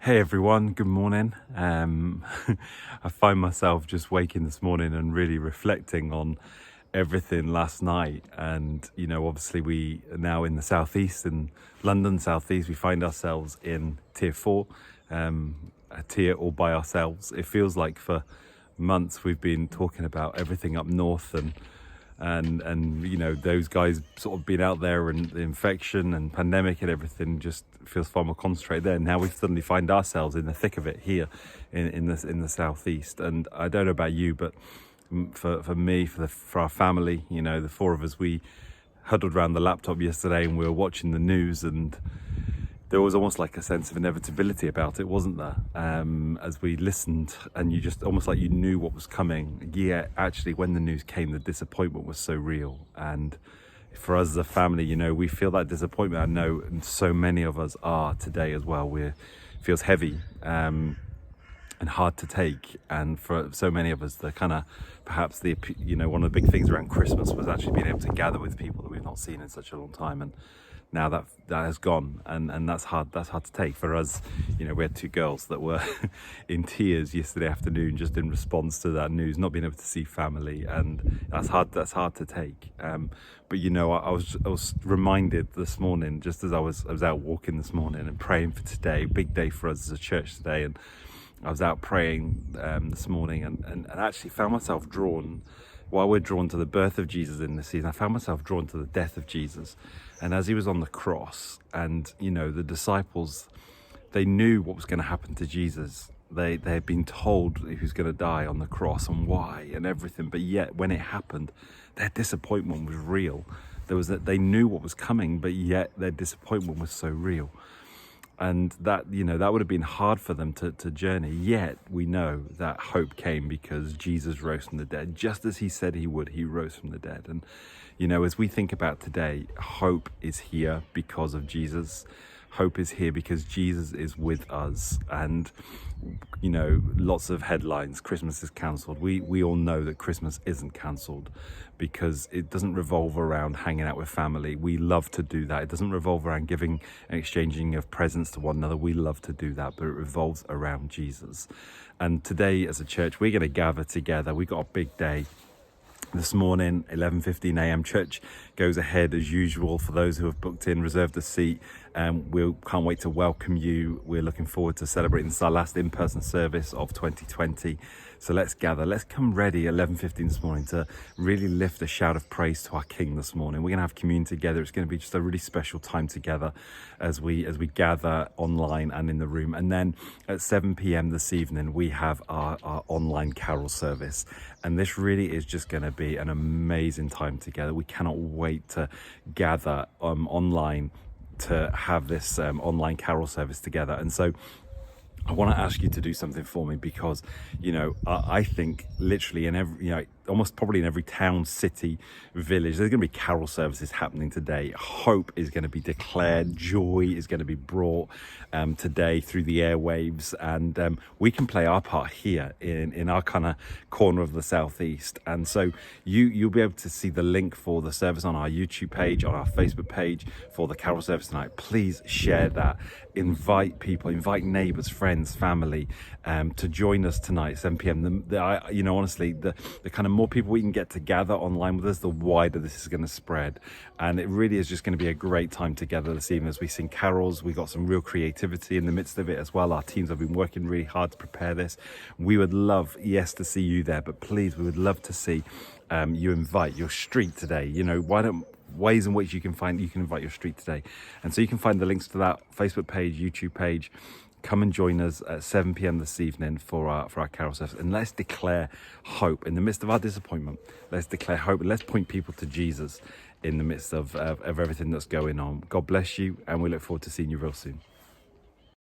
Hey everyone, good morning. I find myself just waking this morning and really reflecting on everything last night. And, obviously we are now in the southeast, in London, southeast. We find ourselves in tier 4, a tier all by ourselves. It feels like for months we've been talking about everything up north and those guys sort of being out there and the infection and pandemic and everything just feels far more concentrated there. Now we suddenly find ourselves in the thick of it here in the southeast. And I don't know about you, but for me, for our family, the four of us, we huddled around the laptop yesterday and we were watching the news, and there was almost like a sense of inevitability about it, wasn't there? As we listened, and you just almost like you knew what was coming. Yeah, actually, when the news came, the disappointment was so real. And for us as a family, we feel that disappointment. I know, and so many of us are today as well. It feels heavy and hard to take. And for so many of us, the kind of perhaps one of the big things around Christmas was actually being able to gather with people that we've not seen in such a long time. And now that has gone, and that's hard to take for us. We had two girls that were in tears yesterday afternoon just in response to that news, not being able to see family, and that's hard to take. But I was reminded this morning, just as I was out walking this morning and praying for today, big day for us as a church today, and I was out praying this morning and actually found myself drawn. While we're drawn to the birth of Jesus in this season, I found myself drawn to the death of Jesus. And as he was on the cross, and the disciples, they knew what was going to happen to Jesus. They had been told he was going to die on the cross and why and everything. But yet when it happened, their disappointment was real. They knew what was coming, but yet their disappointment was so real. And that would have been hard for them to journey. Yet we know that hope came because Jesus rose from the dead. Just as he said he would, he rose from the dead. And as we think about today, hope is here because of Jesus. Hope is here because Jesus is with us. And lots of headlines, Christmas is cancelled. We all know that Christmas isn't cancelled because it doesn't revolve around hanging out with family. We love to do that. It doesn't revolve around giving and exchanging of presents to one another. We love to do that, but it revolves around Jesus. And today as a church, we're going to gather together. We got a big day this morning, 11:15 a.m. Church goes ahead as usual. For those who have booked in, reserved a seat, we can't wait to welcome you. We're looking forward to celebrating this, our last in-person service of 2020. So let's gather. Let's come ready at 11:15 this morning to really lift a shout of praise to our King this morning. We're going to have communion together. It's going to be just a really special time together as we gather online and in the room. And then at 7 p.m. this evening, we have our online carol service. And this really is just going to be an amazing time together. We cannot wait to gather online to have this online carol service together. And so I want to ask you to do something for me because, I think literally in every, almost probably in every town, city, village, there's going to be carol services happening today. Hope is going to be declared. Joy is going to be brought today through the airwaves. And we can play our part here in our kind of corner of the southeast. And so you'll be able to see the link for the service on our YouTube page, on our Facebook page for the carol service tonight. Please share that. Invite people, invite neighbours, friends, family to join us tonight, 7 p.m. Honestly, the kind of more people we can get to gather online with us, the wider this is going to spread. And it really is just going to be a great time together this evening as we sing carols. We got some real creativity in the midst of it as well. Our teams have been working really hard to prepare this. We would love, yes, to see you there, but please, we would love to see you invite your street today. Ways in which you can invite your street today. And so you can find the links to that Facebook page, YouTube page. Come and join us at 7 p.m. this evening for our carol service. And let's declare hope in the midst of our disappointment. Let's declare hope. Let's point people to Jesus in the midst of everything that's going on. God bless you, and we look forward to seeing you real soon.